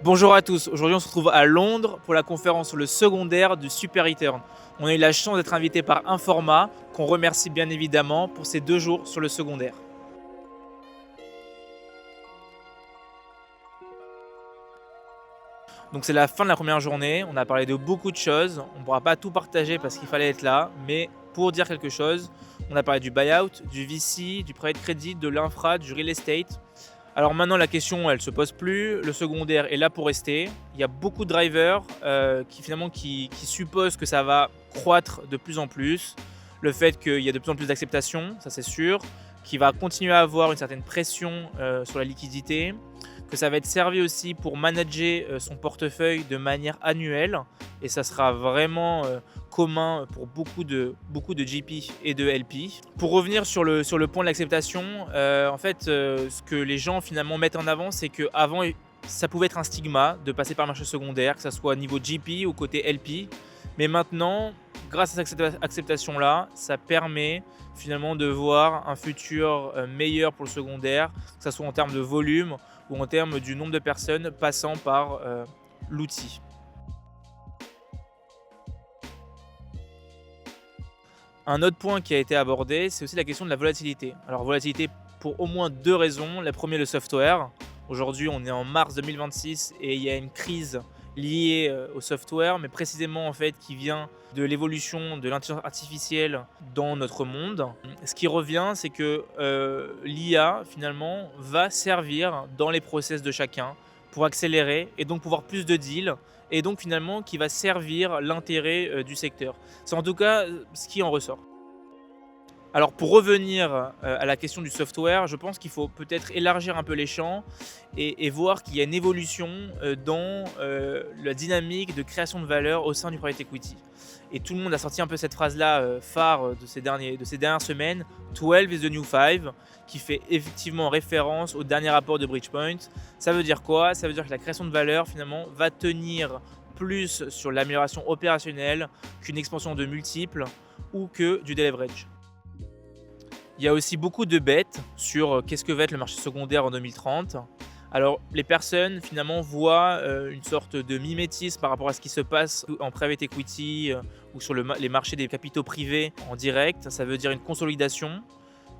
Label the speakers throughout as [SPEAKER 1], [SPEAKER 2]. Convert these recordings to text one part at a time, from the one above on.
[SPEAKER 1] Bonjour à tous, aujourd'hui on se retrouve à Londres pour la conférence sur le secondaire du Super Return. On a eu la chance d'être invité par Informa, qu'on remercie bien évidemment pour ces 2 jours sur le secondaire. Donc c'est la fin de la première journée, on a parlé de beaucoup de choses, on ne pourra pas tout partager parce qu'il fallait être là, mais pour dire quelque chose, on a parlé du buyout, du VC, du private credit, de l'infra, du real estate. Alors maintenant la question elle se pose plus, le secondaire est là pour rester. Il y a beaucoup de drivers qui supposent que ça va croître de plus en plus. Le fait qu'il y a de plus en plus d'acceptation, ça c'est sûr, qu'il va continuer à avoir une certaine pression sur la liquidité, que ça va être servi aussi pour manager son portefeuille de manière annuelle et ça sera vraiment commun pour beaucoup de GP et de LP. Pour revenir sur le point de l'acceptation, ce que les gens finalement mettent en avant, c'est qu'avant, ça pouvait être un stigma de passer par le marché secondaire, que ce soit au niveau GP ou côté LP. Mais maintenant, grâce à cette acceptation-là, ça permet finalement de voir un futur meilleur pour le secondaire, que ce soit en termes de volume ou en termes du nombre de personnes passant par l'outil. Un autre point qui a été abordé, c'est aussi la question de la volatilité. Alors volatilité pour au moins 2 raisons. La première, le software. Aujourd'hui, on est en mars 2026 et il y a une crise liée au software, mais précisément en fait qui vient de l'évolution de l'intelligence artificielle dans notre monde. Ce qui revient, c'est que l'IA finalement va servir dans les process de chacun pour accélérer et donc pouvoir plus de deals et donc finalement qui va servir l'intérêt du secteur. C'est en tout cas ce qui en ressort. Alors pour revenir à la question du software, je pense qu'il faut peut-être élargir un peu les champs et voir qu'il y a une évolution dans la dynamique de création de valeur au sein du private equity. Et tout le monde a sorti un peu cette phrase-là phare de ces dernières semaines, 12 is the new 5, qui fait effectivement référence au dernier rapport de Bridgepoint. Ça veut dire quoi? Ça veut dire que la création de valeur finalement va tenir plus sur l'amélioration opérationnelle qu'une expansion de multiples ou que du deleverage. Il y a aussi beaucoup de bêtes sur qu'est-ce que va être le marché secondaire en 2030. Alors les personnes finalement voient une sorte de mimétisme par rapport à ce qui se passe en private equity ou sur les marchés des capitaux privés en direct. Ça veut dire une consolidation,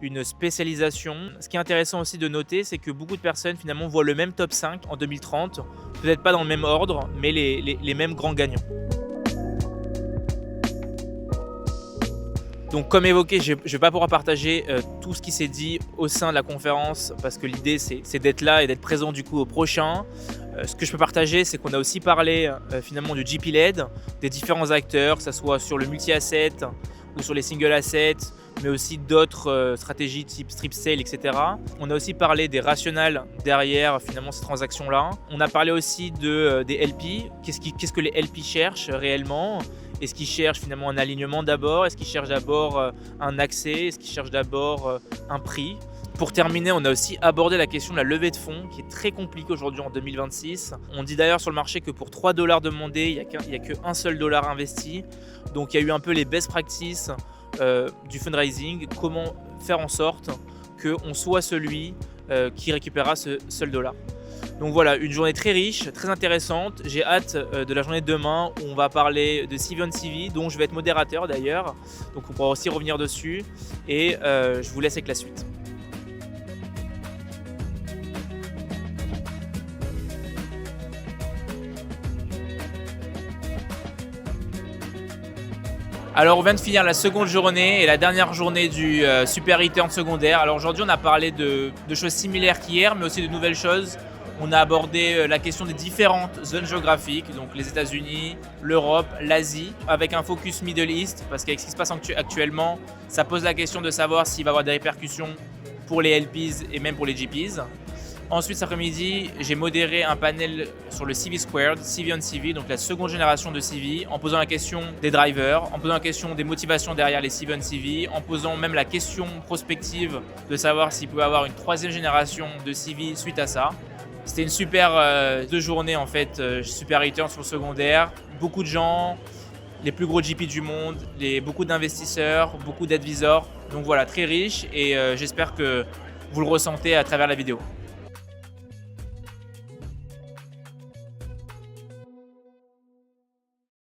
[SPEAKER 1] une spécialisation. Ce qui est intéressant aussi de noter, c'est que beaucoup de personnes finalement voient le même top 5 en 2030, peut-être pas dans le même ordre, mais les mêmes grands gagnants. Donc comme évoqué, je ne vais pas pouvoir partager tout ce qui s'est dit au sein de la conférence parce que l'idée c'est d'être là et d'être présent du coup au prochain. Ce que je peux partager, c'est qu'on a aussi parlé finalement du GP-led, des différents acteurs, que ce soit sur le multi-asset ou sur les single assets, mais aussi d'autres stratégies type strip sale, etc. On a aussi parlé des rationales derrière finalement ces transactions-là. On a parlé aussi des LP, qu'est-ce que les LP cherchent réellement. Est-ce qu'ils cherchent finalement un alignement d'abord? Est-ce qu'ils cherchent d'abord un accès? Est-ce qu'ils cherchent d'abord un prix? Pour terminer, on a aussi abordé la question de la levée de fonds qui est très compliquée aujourd'hui en 2026. On dit d'ailleurs sur le marché que pour 3 $ demandés, il n'y a qu'un seul dollar investi. Donc il y a eu un peu les best practices du fundraising. Comment faire en sorte qu'on soit celui qui récupérera ce seul dollar. Donc voilà, une journée très riche, très intéressante. J'ai hâte de la journée de demain où on va parler de CV on CV, dont je vais être modérateur d'ailleurs. Donc on pourra aussi revenir dessus. Et je vous laisse avec la suite. Alors on vient de finir la seconde journée et la dernière journée du Super Return secondaire. Alors aujourd'hui on a parlé de choses similaires qu'hier, mais aussi de nouvelles choses. On a abordé la question des différentes zones géographiques, donc les États-Unis, l'Europe, l'Asie, avec un focus Middle East, parce qu'avec ce qui se passe actuellement, ça pose la question de savoir s'il va y avoir des répercussions pour les LPs et même pour les GPs. Ensuite, cet après-midi, j'ai modéré un panel sur le CV Squared, CV on CV, donc la seconde génération de CV, en posant la question des drivers, en posant la question des motivations derrière les CV on CV, en posant même la question prospective de savoir s'il pouvait y avoir une troisième génération de CV suite à ça. C'était une super 2 journées en fait, Super Return sur le secondaire. Beaucoup de gens, les plus gros GP du monde, beaucoup d'investisseurs, beaucoup d'advisors. Donc voilà, très riche et j'espère que vous le ressentez à travers la vidéo.